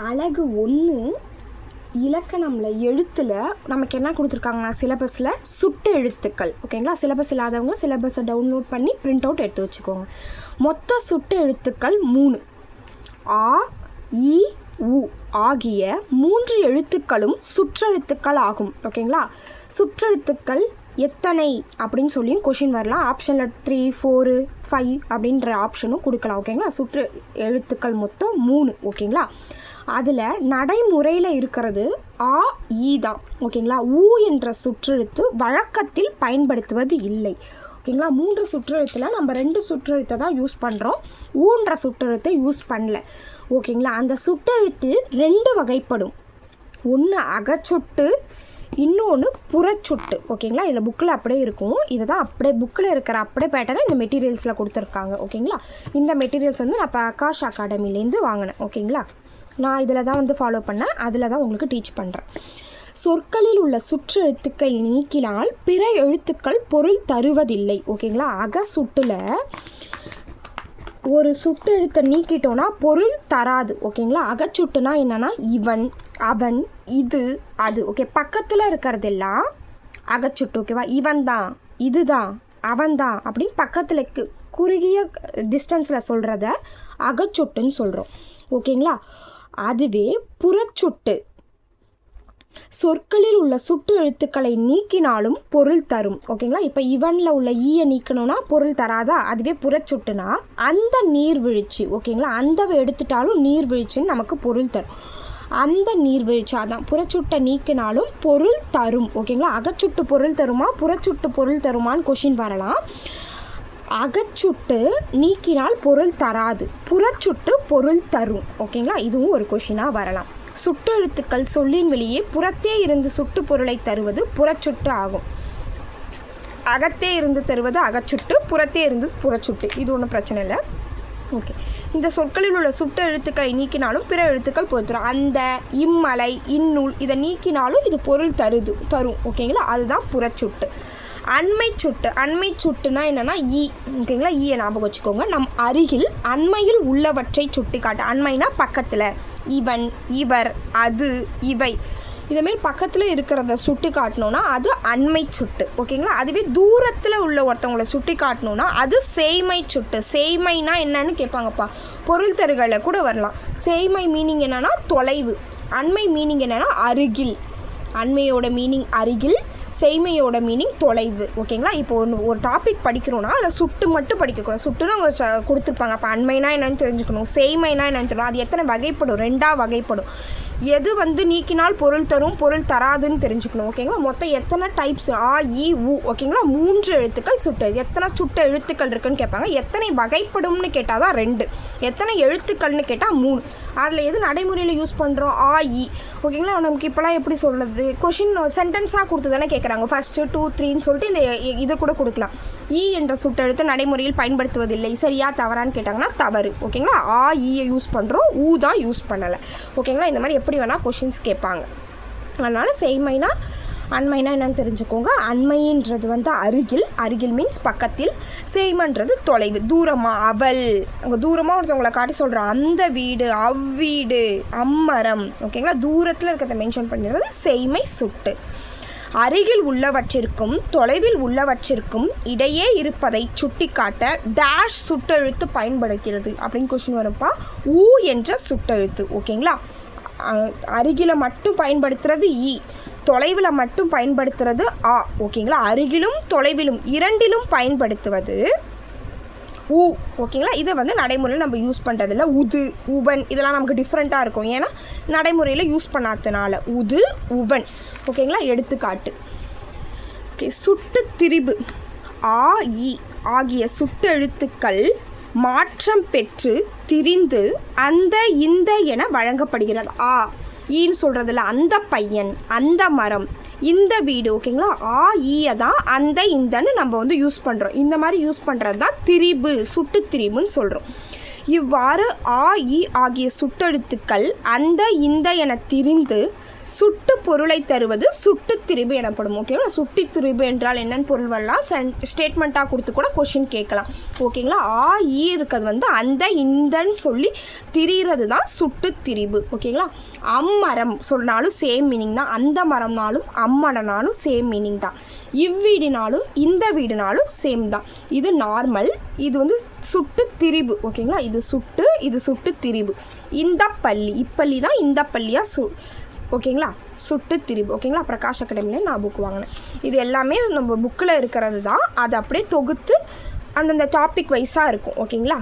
அழகு 1 இலக்கணம்ல எழுத்தில் நமக்கு என்ன கொடுத்துருக்காங்கன்னா சிலபஸில் சுட்டு எழுத்துக்கள். ஓகேங்களா, சிலபஸ் இல்லாதவங்க சிலபஸை டவுன்லோட் பண்ணி பிரிண்ட் அவுட் எடுத்து வச்சுக்கோங்க. மொத்த சுட்டு எழுத்துக்கள் 3. ஆ, இ, உ ஆகிய 3 எழுத்துக்களும் சுற்றெழுத்துக்கள் ஆகும். ஓகேங்களா, சுற்றெழுத்துக்கள் எத்தனை அப்படின்னு சொல்லியும் கொஷின் வரலாம். ஆப்ஷனில் 3, 4, 5 அப்படின்ற ஆப்ஷனும் கொடுக்கலாம். ஓகேங்களா, சுற்று எழுத்துக்கள் மொத்தம் 3. ஓகேங்களா, அதில் நடைமுறையில் இருக்கிறது ஆ, ஈ தான். ஓகேங்களா, ஊ என்ற சுற்றெழுத்து வழக்கத்தில் பயன்படுத்துவது இல்லை. ஓகேங்களா, 3 சுற்றெழுத்தில் நம்ம 2 சுற்றெழுத்தை தான் யூஸ் பண்ணுறோம், ஊன்ற சுற்றெழுத்தை யூஸ் பண்ணல. ஓகேங்களா, அந்த சுற்றெழுத்து 2 வகைப்படும். ஒன்று அகச்சொட்டு, இன்னொன்று புறச்சுட்டு. ஓகேங்களா, இதில் புக்கில் அப்படியே இருக்கும். இதை தான் அப்படியே புக்கில் இருக்கிற அப்படியே பேட்டர்னை இந்த மெட்டீரியல்ஸில் கொடுத்துருக்காங்க. ஓகேங்களா, இந்த மெட்டீரியல்ஸ் வந்து நான் இப்போ ஆகாஷ் அகாடமிலேருந்து வாங்கினேன். ஓகேங்களா, நான் இதில் தான் வந்து ஃபாலோ பண்ணேன், அதில் தான் உங்களுக்கு டீச் பண்ணுறேன். சொற்களில் உள்ள சுற்றெழுத்துக்கள் நீக்கினால் பிற எழுத்துக்கள் பொருள் தருவதில்லை. ஓகேங்களா, அகசுட்டில் ஒரு சுட்டெழுத்தை நீக்கிட்டோன்னா பொருள் தராது. ஓகேங்களா, அகச்சுட்டுனா என்னென்னா இவன், அவன், இது, அது. ஓகே, பக்கத்தில் இருக்கிறதெல்லாம் அகச்சுட்டு. ஓகேவா, இவன் தான், இது தான், அவன் தான் அப்படின்னு பக்கத்தில் குறுகிய டிஸ்டன்ஸில் சொல்கிறத அகச்சுட்டுன்னு சொல்கிறோம். ஓகேங்களா, அதுவே புறச்சுட்டு சொற்களில் உள்ள சுட்டு எழுத்துக்களை நீக்கினாலும் பொருள் தரும். ஓகேங்களா, இப்போ இவனில் உள்ள ஈயை நீக்கணும்னா பொருள் தராதா, அதுவே புறச்சுட்டுனா அந்த நீர்வீழ்ச்சி. ஓகேங்களா, அந்த எடுத்துட்டாலும் நீர்வீழ்ச்சின்னு நமக்கு பொருள் தரும். அந்த நீர்வீழ்ச்சி அதான் புறச்சுட்டை நீக்கினாலும் பொருள் தரும். ஓகேங்களா, அகச்சுட்டு பொருள் தருமா, புறச்சுட்டு பொருள் தருமான்னு கொஷின் வரலாம். அகச்சுட்டு நீக்கினால் பொருள் தராது, புறச்சுட்டு பொருள் தரும். ஓகேங்களா, இதுவும் ஒரு கொஷினாக வரலாம். சுட்டெழுத்துக்கள் சொல்லின் வெளியே புறத்தே இருந்து சுட்டு பொருளை தருவது புறச்சுட்டு ஆகும். அகத்தே இருந்து தருவது அகச்சுட்டு, புறத்தே இருந்து புறச்சுட்டு. இது ஒன்றும் பிரச்சனை இல்லை. ஓகே, இந்த சொற்களில் உள்ள சுட்டு எழுத்துக்களை நீக்கினாலும் பிற எழுத்துக்கள் பொருள் தரும். அந்த, இம்மலை, இந்நூல் இதை நீக்கினாலும் இது பொருள் தரும். ஓகேங்களா, அதுதான் புறச்சுட்டு. அண்மை சுட்டு, அண்மை சுட்டுனா என்னென்னா ஈ. ஓகேங்களா, ஈயை ஞாபகம் வச்சுக்கோங்க. நம் அருகில் அண்மையில் உள்ளவற்றை சுட்டி காட்டு. அண்மைனா பக்கத்தில், இவன், இவர், அது, இவை இதேமாரி பக்கத்தில் இருக்கிறத சுட்டி காட்டணுன்னா அது அண்மை சுட்டு. ஓகேங்களா, அதுவே தூரத்தில் உள்ள ஒருத்தவங்களை சுட்டி காட்டணுன்னா அது சேய்மை சுட்டு. சேய்மைனா என்னன்னு கேட்பாங்கப்பா, பொருள் தருகளை கூட வரலாம். சேய்மை மீனிங் என்னென்னா தொலைவு, அண்மை மீனிங் என்னென்னா அருகில். அண்மையோட மீனிங் அருகில், செய்மையோட மீனிங் தொலைவு. ஓகேங்களா, இப்போ ஒரு டாபிக் படிக்கிறோன்னா அதை சுட்டு மட்டும் படிக்கக்கூடாது. சுட்டுன்னு அவங்க கொடுத்துருப்பாங்க. அப்போ அண்மைனா என்னென்னு தெரிஞ்சுக்கணும், செய்மைனா என்னென்னு தெரியும். அது எத்தனை வகைப்படும், 2 வகைப்படும். எது வந்து நீக்கினால் பொருள் தரும், பொருள் தராதுன்னு தெரிஞ்சுக்கணும். ஓகேங்களா, மொத்தம் எத்தனை டைப்ஸ், ஆ, இ, உ. ஓகேங்களா, 3 எழுத்துக்கள் சுட்டு. எத்தனை சுட்ட எழுத்துக்கள் இருக்குன்னு கேட்பாங்க. எத்தனை வகைப்படும்னு கேட்டால் தான் 2, எத்தனை எழுத்துக்கள்னு கேட்டால் 3. அதில் எது நடைமுறையில் யூஸ் பண்ணுறோம், ஆ, இ. ஓகேங்களா, நமக்கு இப்போலாம் எப்படி சொல்கிறது, கொஷின் சென்டென்ஸாக கொடுத்து தானே கேட்குறாங்க. 1, 2, 3ன்னு சொல்லிட்டு இந்த இதை கூட கொடுக்கலாம். ஈ என்ற சுட்டெழுத்து நடைமுறையில் பயன்படுத்துவதில்லை, சரியா தவறான்னு கேட்டாங்கன்னா தவறு. ஓகேங்களா, ஆ, ஈயை யூஸ் பண்ணுறோம், ஊ தான் யூஸ் பண்ணலை. ஓகேங்களா, இந்த மாதிரி எப்படி வேணால் கொஷின்ஸ் கேட்பாங்க. அதனால் செய்மைனா அண்மைனா என்னன்னு தெரிஞ்சுக்கோங்க. அண்மைன்றது வந்து அருகில், அருகில் மீன்ஸ் பக்கத்தில். செய்மைன்றது தொலைவு, தூரமாக. அவள், அங்கே தூரமாக ஒருத்தவங்களை காட்டி சொல்கிறோம், அந்த வீடு, அவ்வீடு, அம்மரம். ஓகேங்களா, தூரத்தில் இருக்கிறத மென்ஷன் பண்ணிடுறது செய்மை சுட்டு. அருகில் உள்ளவற்றிற்கும் தொலைவில் உள்ளவற்றிற்கும் இடையே இருப்பதை சுட்டிக்காட்ட டேஷ் சுட்டெழுத்து பயன்படுகிறது அப்படின்னு கொஷின் வரும்ப்பா. ஊ என்ற சுட்டெழுத்து. ஓகேங்களா, அருகில் மட்டும் பயன்படுத்துறது இ, தொலைவில் மட்டும் பயன்படுத்துறது ஆ. ஓகேங்களா, அருகிலும் தொலைவிலும் 2லும் பயன்படுத்துவது ஊ. ஓகேங்களா, இதை வந்து நடைமுறையில் நம்ம யூஸ் பண்ணுறதில்ல. உது, உவன் இதெல்லாம் நமக்கு டிஃப்ரெண்ட்டாக இருக்கும், ஏன்னா நடைமுறையில் யூஸ் பண்ணாதனால. உது, உவன். ஓகேங்களா, எடுத்துக்காட்டு. ஓகே, சுட்டு திரிபு ஆ, இ ஆகிய சுட்டெழுத்துக்கள் மாற்றம் பெற்று திரிந்து அந்த, இந்த என வழங்கப்படுகிறது. ஆ, ஈன்னு சொல்கிறதில்ல, அந்த பையன், அந்த மரம், இந்த வீடு. ஓகேங்களா, ஆ, ஈயை தான் அந்த, இந்தன்னு நம்ம வந்து யூஸ் பண்ணுறோம். இந்த மாதிரி யூஸ் பண்ணுறது தான் திரிபு, சுட்டு திரிபுன்னு சொல்கிறோம். இவ்வாறு ஆ, இ ஆகிய சுட்டெழுத்துக்கள் அந்த, இந்த என திரிந்து சுட்டு பொருளை தருவது சுட்டு திரிபு எனப்படும். ஓகேங்களா, சுட்டி திரிபு என்றால் என்னன்னு பொருள் வரலாம், ஸ்டேட்மெண்ட்டாக கொடுத்து கூட கொஷின் கேட்கலாம். ஓகேங்களா, ஆ ஈ இருக்கிறது வந்து அந்த இந்தன்னு சொல்லி திரிகிறது தான் சுட்டு திரிபு. ஓகேங்களா, அம்மரம் சொன்னாலும் சேம் மீனிங் தான், அந்த மரம்னாலும் அம்மரம்னாலும் சேம் மீனிங் தான், இவ்வீடுனாலும் இந்த வீடுனாலும் சேம் தான். இது நார்மல், இது வந்து சுட்டு திரிபு. ஓகேங்களா, இது சுட்டு திரிபு. இந்த பள்ளி, இப்பள்ளி தான் இந்த பள்ளியாக ஓகேங்களா, சுட்டு திரிபு. ஓகேங்களா, பிரகாஷ் அகாடமியில் நான் புக் வாங்கினேன். இது எல்லாமே நம்ம புக்கில் இருக்கிறது தான், அதை அப்படியே தொகுத்து அந்தந்த டாபிக் வைஸாக இருக்கும். ஓகேங்களா,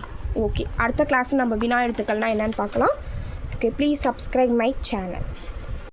ஓகே, அடுத்த கிளாஸ் நம்ம வினா எழுத்துக்கள்னால் என்னென்னு பார்க்கலாம். Okay, please subscribe my channel.